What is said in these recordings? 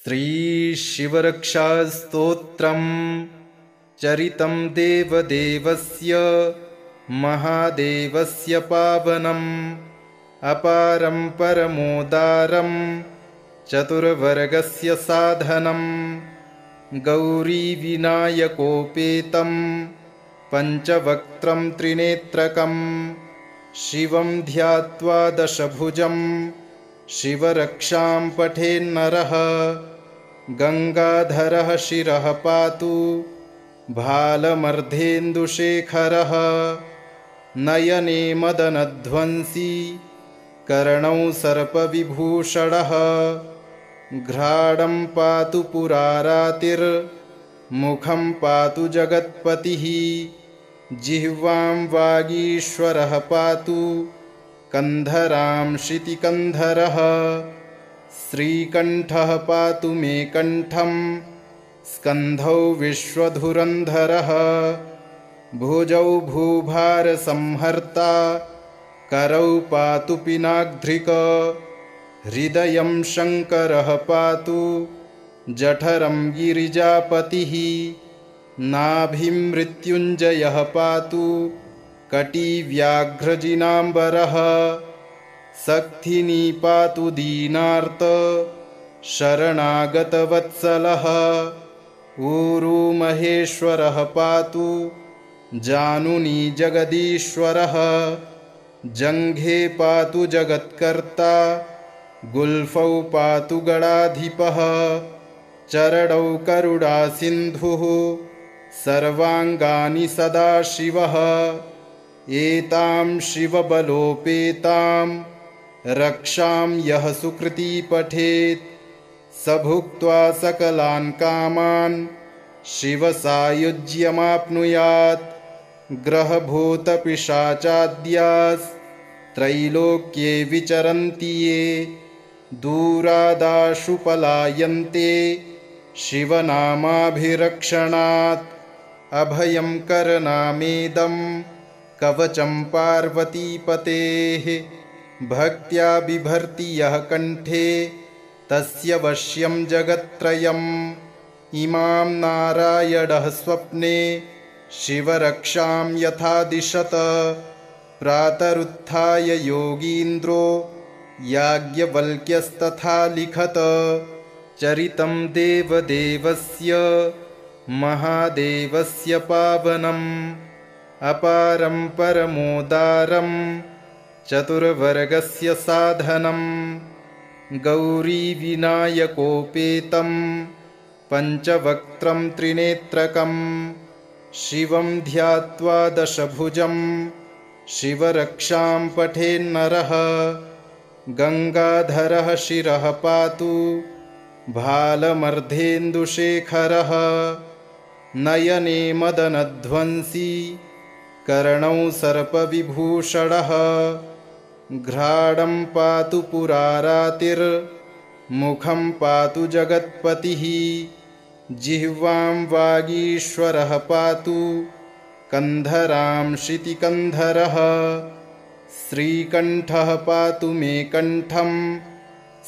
श्रीशिवरक्षास्तोत्रम् चरितं देवदेवस्य महादेवस्य पावनम् अपारं परमोदारं चतुर्वर्गस्य साधनम् गौरीविनायकोपेतं पञ्चवक्त्रं त्रिनेत्रकम् शिवं ध्यात्वा दशभुजं शिवरक्षां पठेन्नरः गंगाधरः शिरः पातु भालमर्धेन्दुशेखरः नयने मदनध्वंसी कर्णौ सर्पविभूषणः घ्राणं पातु पुरारातिर्मुखं पातु जगत्पतिः जिह्वां वागीश्वरः पातु कंधरां शितिकन्धरः श्रीकण्ठः पातु मे कण्ठं स्कन्धौ विश्वधुरन्धरः भुजौ भूभारसंहर्ता करौ पातु पिनाग्ध्रिक हृदयं शङ्करः पातु जठरं गिरिजापतिः नाभिं मृत्युञ्जयः पातु कटिव्याघ्रजिनाम्बरः सक्थिनी पातु दीनार्त शरणागतवत्सलः ऊरू महेश्वरः पातु जानुनी जगदीश्वरः जङ्घे पातु जगत्कर्ता गुल्फौ पातु गणाधिपः चरणौ करुणासिन्धुः सर्वाङ्गानि सदाशिवः एतां शिवबलोपेतां रक्षां यः सुकृती पठेत् स भुक्त्वा सकलान् कामान् शिवसायुज्यमाप्नुयात् ग्रहभूतपिशाचाद्यास्त्रैलोक्ये विचरन्ति ये दूरादाशु पलायन्ते शिवनामाभिरक्षणात् अभयं करनामेदं कवचं पार्वतीपतेः भक्त्या बिभर्ति यः कण्ठे तस्य वश्यं जगत्त्रयम् इमां नारायणः स्वप्ने शिवरक्षां यथा दिशत प्रातरुत्थाय योगीन्द्रो याज्ञवल्क्यस्तथा लिखत चरितं देवदेवस्य महादेवस्य पावनम् अपारं परमोदारं चतुर्वर्गस्य साधनम् गौरीविनायकोपेतं पञ्चवक्त्रं त्रिनेत्रकम् शिवं ध्यात्वा दशभुजं शिवरक्षां पठेन्नरः गंगाधरः शिरः पातु भालमर्धेन्दुशेखरः नयने मदनध्वंसी कर्णौ सर्पविभूषणः घ्राणं पातु पुरारातिर्मुखं पातु जगत्पतिः जिह्वां वागीश्वरः पातु कंधरां शितिकन्धरः श्रीकण्ठः पातु मे कण्ठं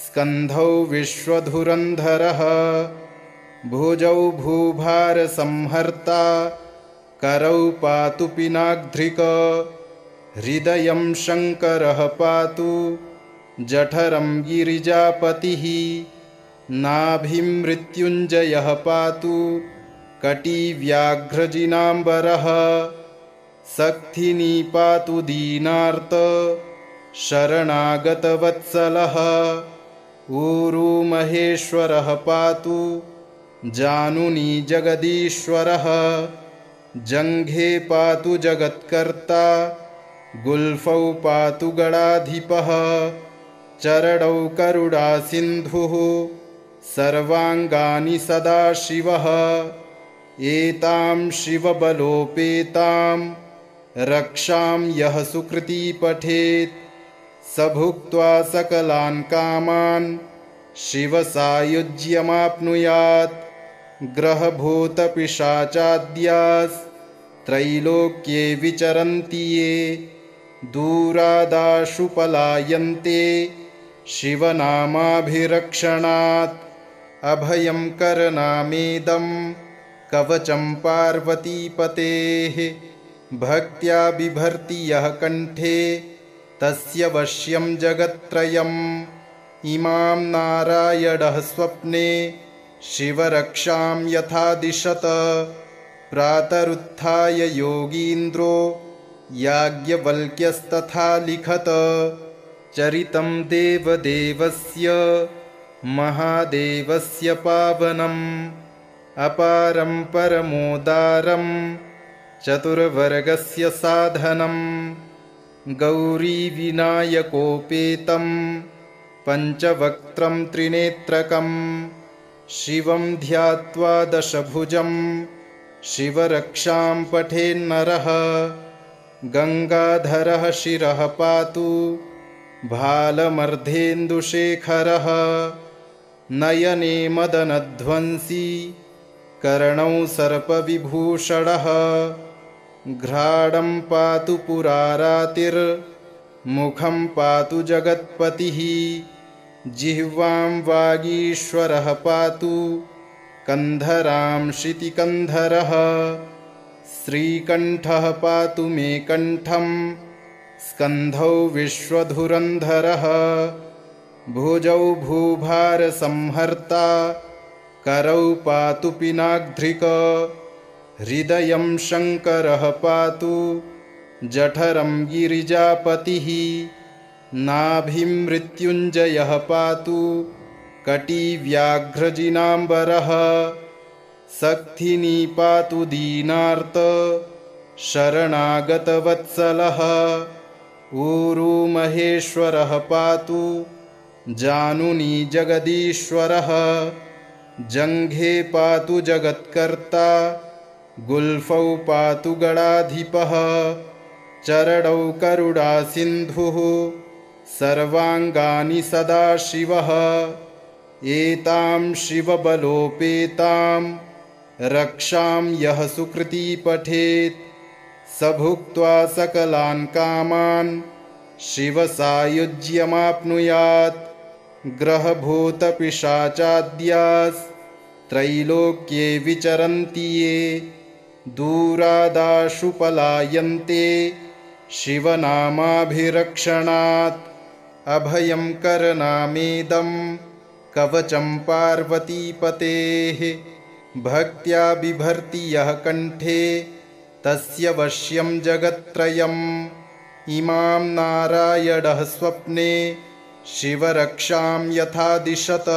स्कन्धौ विश्वधुरन्धरः भुजौ भूभारसंहर्ता करौ पातु पिनाग्ध्रिक हृदयं शङ्करः पातु जठरं गिरिजापतिः नाभिं मृत्युञ्जयः पातु कटिव्याघ्रजिनाम्बरः सक्थिनी पातु दीनार्त शरणागतवत्सलः ऊरू महेश्वरः पातु जानुनी जगदीश्वरः जङ्घे पातु जगत्कर्ता गुल्फौ पातु गणाधिपः चरणौ करुणासिन्धुः सर्वाङ्गानि सदाशिवः एतां शिवबलोपेतां रक्षां यः सुकृती पठेत् स भुक्त्वा सकलान् कामान् शिवसायुज्यमाप्नुयात् ग्रहभूतपिशाचाद्यास्त्रैलोक्ये विचरन्ति ये दूरादाशु पलायन्ते शिवनामाभिरक्षणात् अभयं करनामेदं कवचं पार्वतीपतेः भक्त्या बिभर्ति यः कण्ठे तस्य वश्यं जगत्त्रयम् इमां नारायणः स्वप्ने शिवरक्षां यथा दिशत प्रातरुत्थाय योगीन्द्रो याज्ञवल्क्यस्तथा लिखत चरितं देवदेवस्य महादेवस्य पावनम् अपारं परमोदारं चतुर्वर्गस्य साधनम् गौरीविनायकोपेतं पञ्चवक्त्रं त्रिनेत्रकम् शिवं ध्यात्वा दशभुजं शिवरक्षां पठेन्नरः गङ्गाधरः शिरः पातु भालमर्धेन्दुशेखरः नयने मदनध्वंसी कर्णौ सर्पविभूषणः घ्राणं पातु पुरारातिर्मुखं पातु जगत्पतिः जिह्वां वागीश्वरः पातु कन्धरां शितिकन्धरः श्रीकण्ठः पातु मे कण्ठं स्कन्धौ विश्वधुरन्धरः भुजौ भूभारसंहर्ता करौ पातु पिनाग्ध्रिक हृदयं शङ्करः पातु जठरं गिरिजापतिः नाभिं मृत्युञ्जयः पातु कटिव्याघ्रजिनाम्बरः सक्थिनी पातु दीनार्त शरणागतवत्सलः ऊरू महेश्वरः पातु जानुनी जगदीश्वरः जङ्घे पातु जगत्कर्ता गुल्फौ पातु गणाधिपः चरणौ करुणासिन्धुः सर्वाङ्गानि सदाशिवः एतां शिवबलोपेतां रक्षां यः सुकृती पठेत् स भुक्त्वा सकलान् कामान् शिवसायुज्यमाप्नुयात् ग्रहभूतपिशाचाद्यास्त्रैलोक्ये विचरन्ति ये दूरादाशु पलायन्ते शिवनामाभिरक्षणात् अभयं करनामेदं कवचं पार्वतीपतेः भक्त्या बिभर्ति यः कण्ठे तस्य वश्यं जगत्त्रयम् इमां नारायणः स्वप्ने शिवरक्षां यथा दिशत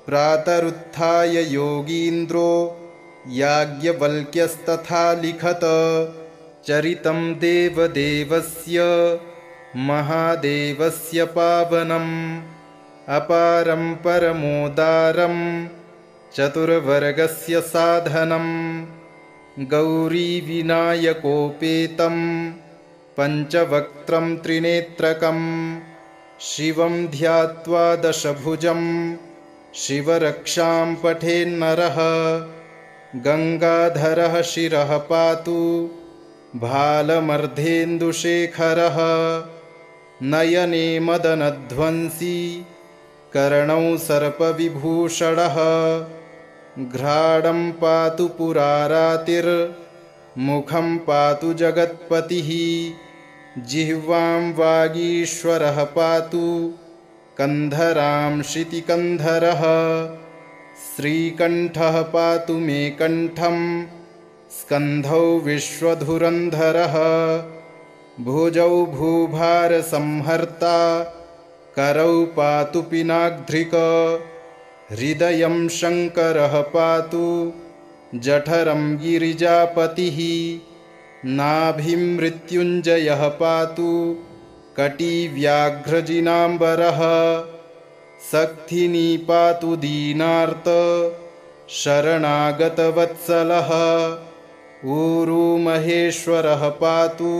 प्रातरुत्थाय योगीन्द्रो याज्ञवल्क्यस्तथा लिखत चरितं देवदेवस्य महादेवस्य पावनम् अपारं परमोदारं चतुर्वर्गस्य साधनम् गौरीविनायकोपेतं पञ्चवक्त्रं त्रिनेत्रकम् शिवं ध्यात्वा दशभुजं शिवरक्षां पठेन्नरः गङ्गाधरः शिरः पातु भालमर्धेन्दुशेखरः नयने मदनध्वंसी कर्णौ सर्पविभूषणः घ्राणं पातु पुरारातिर्मुखं पातु जगत्पतिः जिह्वां वागीश्वरः पातु कन्धरां शितिकन्धरः श्रीकण्ठः पातु मे कण्ठं स्कन्धौ विश्वधुरन्धरः भुजौ भूभारसंहर्ता करौ पातु पिनाग्ध्रिक हृदयं शङ्करः पातु जठरं गिरिजापतिः नाभिं मृत्युञ्जयः पातु कटिव्याघ्रजिनाम्बरः सक्थिनी पातु दीनार्त शरणागतवत्सलः ऊरू महेश्वरः पातु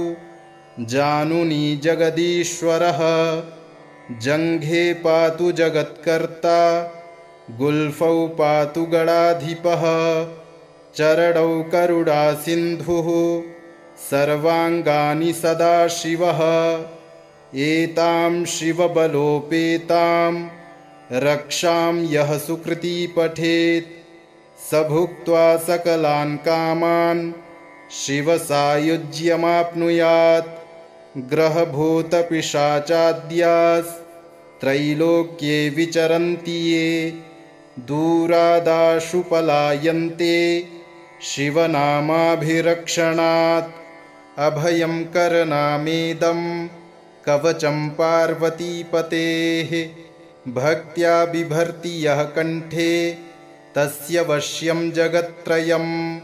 जानुनी जगदीश्वरः जङ्घे पातु जगत्कर्ता गुल्फौ पातु गणाधिपः चरणौ करुणासिन्धुः सर्वाङ्गानि सदाशिवः एतां शिवबलोपेतां रक्षां यः सुकृती पठेत् स भुक्त्वा सकलान् कामान् शिवसायुज्यमाप्नुयात्। ग्रहभूतपिशाचाद्यास्त्रैलोक्ये विचरन्ति ये दूरादाशु पलायन्ते शिवनामाभिरक्षणात्। अभयं करनामेदं कवचं पार्वतीपतेः भक्त्या बिभर्ति यः कण्ठे तस्य वश्यं जगत्त्रयम्।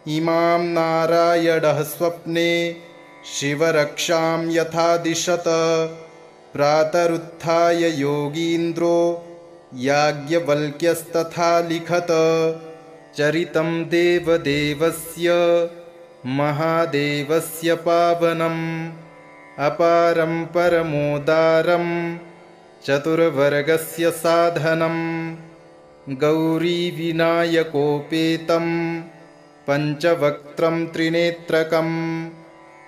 इमां नारायणः स्वप्ने शिवरक्षां यथा दिशत प्रातरुत्थाय योगीन्द्रो याज्ञवल्क्यस्तथा लिखत। चरितं देवदेवस्य महादेवस्य पावनम् अपारं परमोदारं चतुर्वर्गस्य साधनम्। गौरीविनायकोपेतं पञ्चवक्त्रं त्रिनेत्रकम्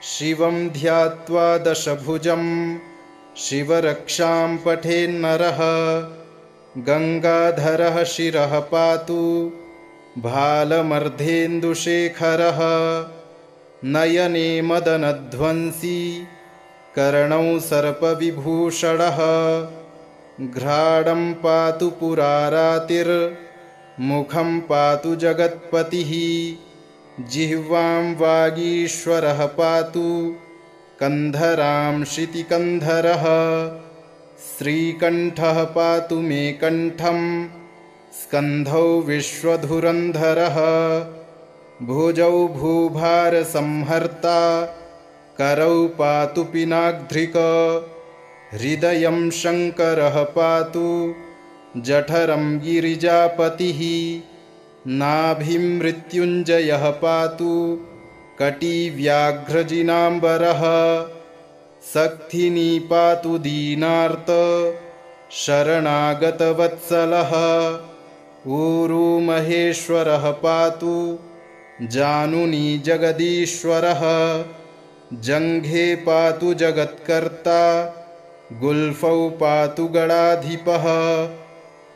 शिवं ध्यात्वा दशभुजं शिवरक्षां पठेन्नरः। गङ्गाधरः शिरः पातु भालमर्धेन्दुशेखरः नयने मदनध्वंसी कर्णौ सर्पविभूषणः। घ्राणं पातु पुरारातिर्मुखं पातु जगत्पतिः। जिह्वां वागीश्वरः पातु कन्धरां शितिकन्धरः। श्रीकण्ठः पातु मे कण्ठं स्कन्धौ विश्वधुरन्धरः। भुजौ भूभारसंहर्ता करौ पातु पिनाग्ध्रिक। हृदयं शङ्करः पातु जठरं गिरिजापतिः। नाभिं मृत्युञ्जयः पातु कटिव्याघ्रजिनाम्बरः। सक्थिनी पातु दीनार्त शरणागतवत्सलः। ऊरू महेश्वरः पातु जानुनी जगदीश्वरः। जङ्घे पातु जगत्कर्ता गुल्फौ पातु गणाधिपः।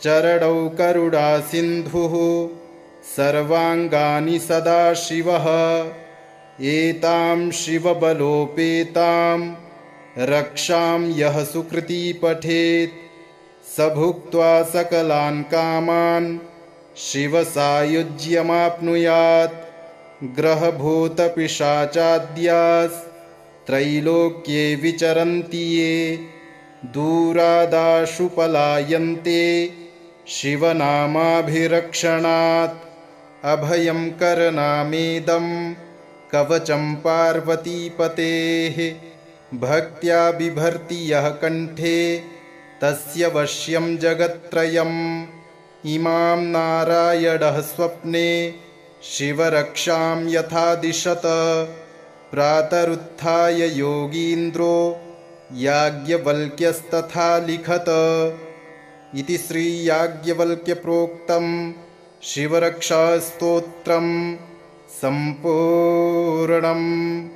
चरणौ करुणासिन्धुः सर्वाङ्गानि सदाशिवः। एतां शिवबलोपेतां रक्षां यः सुकृती पठेत् स भुक्त्वा सकलान् कामान् शिवसायुज्यमाप्नुयात्। ग्रहभूतपिशाचाद्यास्त्रैलोक्ये विचरन्ति ये दूरादाशु पलायन्ते शिवनामाभिरक्षणात्। अभयं करनामेदं कवचं पार्वतीपतेः भक्त्या बिभर्ति यः कण्ठे तस्य वश्यं जगत्त्रयम्। इमां नारायणः स्वप्ने शिवरक्षां यथा दिशत प्रातरुत्थाय योगीन्द्रो याज्ञवल्क्यस्तथा लिखत। इति श्रीयाज्ञवल्क्यप्रोक्तं शिवरक्षास्तोत्रं सम्पूर्णम्।